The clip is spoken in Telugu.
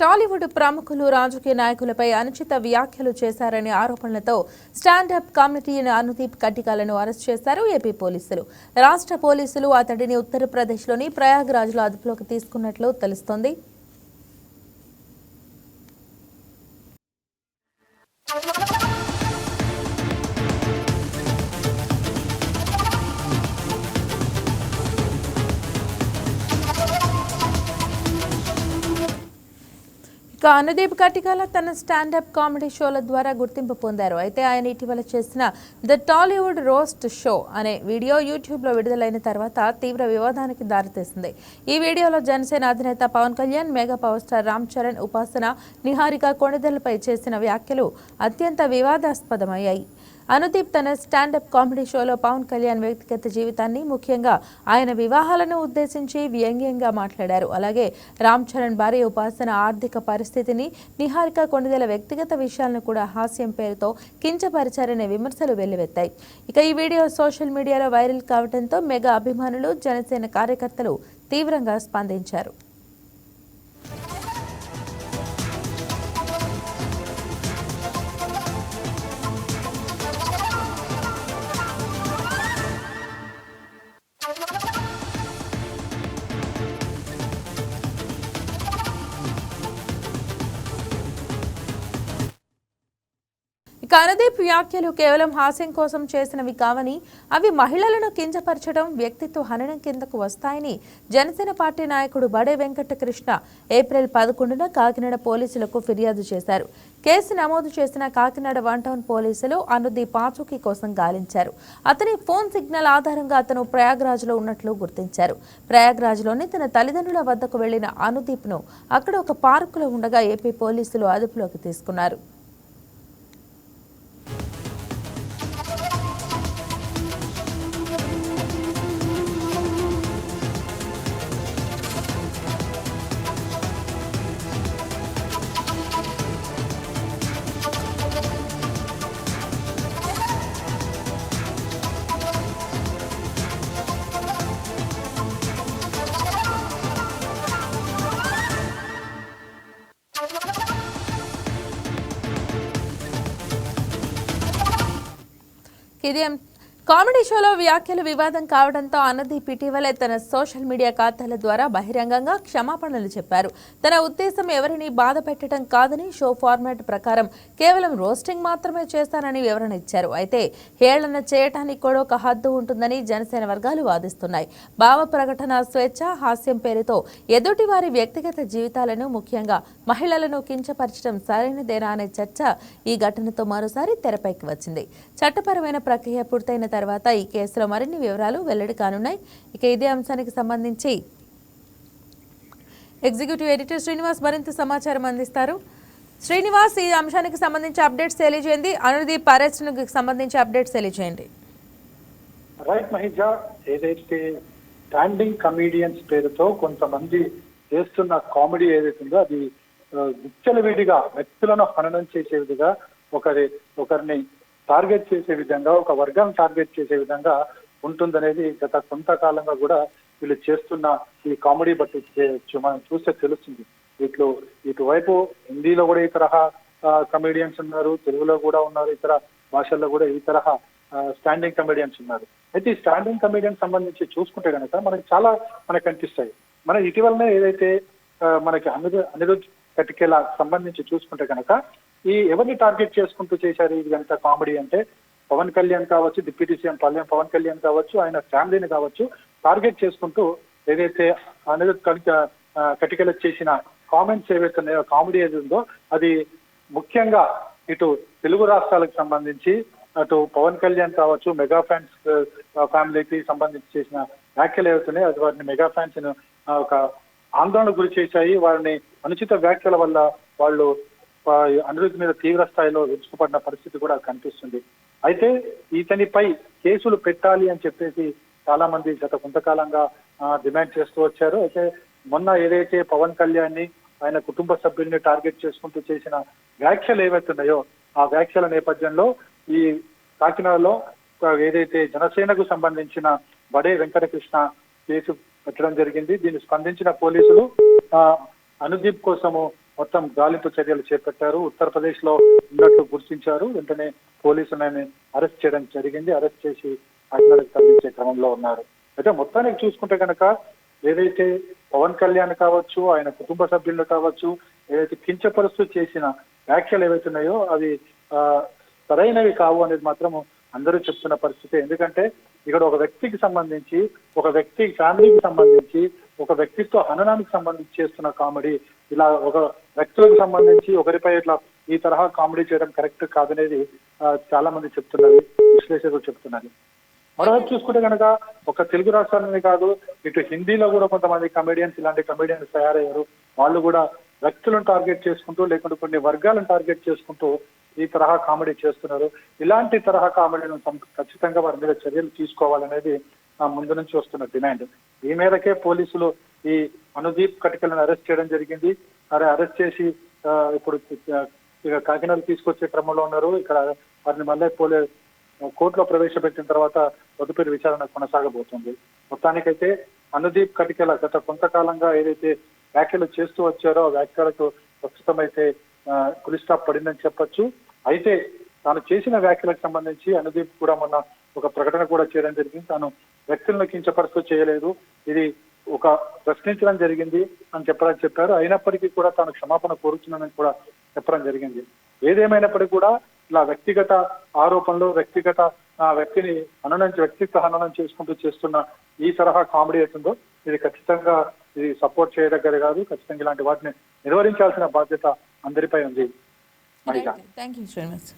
టాలీవుడ్ ప్రముఖులు రాజకీయ నాయకులపై అనుచిత వ్యాఖ్యలు చేశారనే ఆరోపణలతో స్టాండప్ కామెడియన్ అనుదీప్ కట్టికాలను అరెస్ట్ చేశారు ఏపీ పోలీసులు. రాష్ట్ర పోలీసులు అతడిని ఉత్తరప్రదేశ్లోని ప్రయాగ్రాజ్లో అదుపులోకి తీసుకున్నట్లు తెలుస్తోంది. అనుదీప్ కట్టికాల తన స్టాండప్ కామెడీ షోల ద్వారా గుర్తింపు పొందారు. అయితే ఆయన ఇటీవల చేసిన ద టాలీవుడ్ రోస్ట్ షో అనే వీడియో యూట్యూబ్లో విడుదలైన తర్వాత తీవ్ర వివాదానికి దారితీసింది. ఈ వీడియోలో జనసేన అధినేత Pawan Kalyan, mega power star Ram Charan, Upasana, Niharika కొణిదెలపై చేసిన వ్యాఖ్యలు అత్యంత వివాదాస్పదమయ్యాయి. అనుదీప్ తన స్టాండప్ కామెడీ షోలో పవన్ కళ్యాణ్ వ్యక్తిగత జీవితాన్ని, ముఖ్యంగా ఆయన వివాహాలను ఉద్దేశించి వ్యంగ్యంగా మాట్లాడారు. అలాగే రామ్ చరణ్ భార్య ఉపాసన ఆర్థిక పరిస్థితిని, నిహారిక కొణిదెల వ్యక్తిగత విషయాలను కూడా హాస్యం పేరుతో కించపరిచారనే విమర్శలు వెల్లువెత్తాయి. ఇక ఈ వీడియో సోషల్ మీడియాలో వైరల్ కావడంతో మెగా అభిమానులు, జనసేన కార్యకర్తలు తీవ్రంగా స్పందించారు. అనుదీప్ వ్యాఖ్యలు కేవలం హాస్యం కోసం చేసినవి కావని, అవి మహిళలను కించపరచడం, వ్యక్తిత్వ హననం కిందకు వస్తాయని జనసేన పార్టీ నాయకుడు బడే వెంకటకృష్ణ ఏప్రిల్ 11న కాకినాడ పోలీసులకు ఫిర్యాదు చేశారు. కేసు నమోదు చేసిన కాకినాడ 1 టౌన్ పోలీసులు అనుదీప్ ఆచూకీ కోసం గాలించారు. అతని ఫోన్ సిగ్నల్ ఆధారంగా అతను ప్రయాగ్రాజ్లో ఉన్నట్లు గుర్తించారు. ప్రయాగ్రాజ్లోని తన తల్లిదండ్రుల వద్దకు వెళ్లిన అనుదీప్ను అక్కడ ఒక పార్కులో ఉండగా ఏపీ పోలీసులు అదుపులోకి తీసుకున్నారు. కామెడీ షోలో వ్యాఖ్యలు వివాదం కావడంతో అనుదీప్ ఇటీవలే తన సోషల్ మీడియా ఖాతాల ద్వారా బహిరంగంగా క్షమాపణలు చెప్పారు. తన ఉద్దేశం ఎవరిని బాధ పెట్టడం కాదని, షో ఫార్మాట్ ప్రకారం కేవలం రోస్టింగ్ మాత్రమే చేస్తానని వివరణ ఇచ్చారు. అయితే హేళన చేయటానికి కూడా ఒక హద్దు ఉంటుందని జనసేన వర్గాలు వాదిస్తున్నాయి. భావ ప్రకటన స్వేచ్ఛ, హాస్యం పేరుతో ఎదుటి వారి వ్యక్తిగత జీవితాలను, ముఖ్యంగా మహిళలను కించపరచడం సరైనదేనా అనే చర్చ ఈ ఘటనతో మరోసారి తెరపైకి వచ్చింది. చట్టపరమైన ప్రక్రియ పూర్తయిన తర్వాత ఈ కేసులో మరిన్ని వివరాలు వెల్లడి కానున్నాయి. ఇక ఇదే అంశానికి సంబంధించి ఎగ్జిక్యూటివ్ ఎడిటర్ శ్రీనివాస్ మరింత సమాచారం అందిస్తారు. శ్రీనివాస్, ఈ అంశానికి సంబంధించి అప్డేట్స్ తెలియజేయండి. అనుదీప్ అరెస్ట్కు సంబంధించి అప్డేట్స్ తెలియజేయండి. రైట్ మహిజా, ఏదైతే స్టాండింగ్ కమీడియన్స్ పేరుతో కొంతమంది చేస్తున్న కామెడీ ఏదైతుందో అది విచ్చలవిడిగా వ్యక్తులను హననం చేసే విధంగా ఒకరిని టార్గెట్ చేసే విధంగా, ఒక వర్గాన్ని టార్గెట్ చేసే విధంగా ఉంటుందనేది గత కొంతకాలంగా కూడా వీళ్ళు చేస్తున్న ఈ కామెడీ బట్టి మనం చూస్తే తెలుస్తుంది. వీటిలో ఇటువైపు హిందీలో కూడా ఈ తరహా కమెడియన్స్ ఉన్నారు, తెలుగులో కూడా ఉన్నారు, ఇతర భాషల్లో కూడా ఈ తరహా స్టాండింగ్ కమెడియన్స్ ఉన్నారు. అయితే ఈ స్టాండింగ్ కమెడియన్స్ సంబంధించి చూసుకుంటే కనుక మనకు కనిపిస్తాయి. మన ఇటీవలనే ఏదైతే మనకి అనిరుద్ కట్టికేలా సంబంధించి చూసుకుంటే కనుక ఈ ఎవరిని టార్గెట్ చేసుకుంటూ చేశారు ఇది కనుక కామెడీ అంటే, పవన్ కళ్యాణ్ కావచ్చు, డిప్యూటీ సీఎం పవన్ కళ్యాణ్ కావచ్చు, ఆయన ఫ్యామిలీని కావచ్చు టార్గెట్ చేసుకుంటూ ఏదైతే అనిరుద్ కట్టికేలా చేసిన కామెంట్స్ ఏవైతే ఉన్నాయో, కామెడీ ఏది ఉందో అది ముఖ్యంగా ఇటు తెలుగు రాష్ట్రాలకు సంబంధించి, అటు పవన్ కళ్యాణ్ కావచ్చు, మెగా ఫ్యాన్స్ ఫ్యామిలీకి సంబంధించి చేసిన వ్యాఖ్యలు ఏవైతున్నాయో అది వారిని మెగా ఫ్యాన్స్ ఒక ఆందోళనకు గురి చేశాయి. వారిని అనుచిత వ్యాఖ్యల వల్ల వాళ్ళు అనిరుద్ మీద తీవ్ర స్థాయిలో విరుచుకుపడిన పరిస్థితి కూడా కనిపిస్తుంది. అయితే ఇతనిపై కేసులు పెట్టాలి అని చెప్పేసి చాలా మంది గత కొంతకాలంగా డిమాండ్ చేస్తూ వచ్చారు. అయితే మొన్న ఏదైతే పవన్ కళ్యాణ్ ని, ఆయన కుటుంబ సభ్యుల్ని టార్గెట్ చేసుకుంటూ చేసిన వ్యాఖ్యలు ఏవైతున్నాయో ఆ వ్యాఖ్యల నేపథ్యంలో ఈ కాకినాడలో ఏదైతే జనసేనకు సంబంధించిన బడే వెంకటకృష్ణ కేసు పెట్టడం జరిగింది. దీన్ని స్పందించిన పోలీసులు అనుదీప్ కోసము మొత్తం గాలింపు చర్యలు చేపట్టారు. ఉత్తరప్రదేశ్ లో ఉన్నట్లు గుర్తించారు. వెంటనే పోలీసులను అరెస్ట్ చేయడం జరిగింది. అరెస్ట్ చేసి కాకినాడకు తరలించే క్రమంలో ఉన్నారు. అయితే మొత్తానికి చూసుకుంటే కనుక ఏదైతే పవన్ కళ్యాణ్ కావచ్చు, ఆయన కుటుంబ సభ్యులు కావచ్చు, ఏదైతే కించపరుస్తూ చేసిన వ్యాఖ్యలు ఏవైతున్నాయో అవి సరైనవి కావు అనేది మాత్రం అందరూ చెప్తున్న పరిస్థితి. ఎందుకంటే ఇక్కడ ఒక వ్యక్తికి సంబంధించి, ఒక వ్యక్తి ఫ్యామిలీకి సంబంధించి, ఒక వ్యక్తిత్వ హననానికి సంబంధించి చేస్తున్న కామెడీ, ఇలా ఒక వ్యక్తులకు సంబంధించి ఒకరిపై ఇట్లా ఈ తరహా కామెడీ చేయడం కరెక్ట్ కాదనేది చాలా మంది చెప్తున్నది, విశ్లేషకులు చెప్తున్నది. మరోవైపు చూసుకుంటే కనుక ఒక తెలుగు రాష్ట్రాలనే కాదు, ఇటు హిందీలో కూడా కొంతమంది కమెడియన్స్ ఇలాంటి కమెడియన్స్ తయారయ్యారు. వాళ్ళు కూడా వ్యక్తులను టార్గెట్ చేసుకుంటూ, లేకుంటే కొన్ని వర్గాలను టార్గెట్ చేసుకుంటూ ఈ తరహా కామెడీ చేస్తున్నారు. ఇలాంటి తరహా కామెడీలను ఖచ్చితంగా వారి మీద చర్యలు తీసుకోవాలనేది ముందు నుంచి వస్తున్న డిమాండ్. ఈ మేరకే పోలీసులు ఈ అనుదీప్ కటికలను అరెస్ట్ చేయడం జరిగింది. అరెస్ట్ చేసి ఇప్పుడు ఇక కాకినాడ తీసుకొచ్చే క్రమంలో ఉన్నారు. ఇక్కడ వారిని మళ్ళీ కోర్టులో ప్రవేశపెట్టిన తర్వాత తదుపరి విచారణ కొనసాగబోతుంది. మొత్తానికైతే అనుదీప్ కటికల గత కొంతకాలంగా ఏదైతే వ్యాఖ్యలు చేస్తూ వచ్చారో ఆ వ్యాఖ్యలకు ప్రస్తుతం అయితే ఫుల్ స్టాప్ పడిందని చెప్పొచ్చు. అయితే తాను చేసిన వ్యాఖ్యలకు సంబంధించి అనుదీప్ కూడా మొన్న ఒక ప్రకటన కూడా చేయడం జరిగింది. తాను వ్యక్తులను కించపరుస్తూ చేయలేదు, ఇది ఒక ప్రశ్నించడం జరిగింది అని చెప్పారు. అయినప్పటికీ కూడా తాను క్షమాపణ కోరుతున్నానని కూడా చెప్పడం జరిగింది. ఏదేమైనప్పటికీ కూడా ఇలా వ్యక్తిగత ఆరోపణలు, వ్యక్తిగత వ్యక్తిని వ్యక్తిత్వ హననం చేసుకుంటూ చేస్తున్న ఈ తరహా కామెడీ అవుతుందో ఇది ఖచ్చితంగా ఇది సపోర్ట్ చేయదగ్గర కాదు. ఖచ్చితంగా ఇలాంటి వాటిని నిర్వహించాల్సిన బాధ్యత అందరిపై ఉంది. Thank you so much.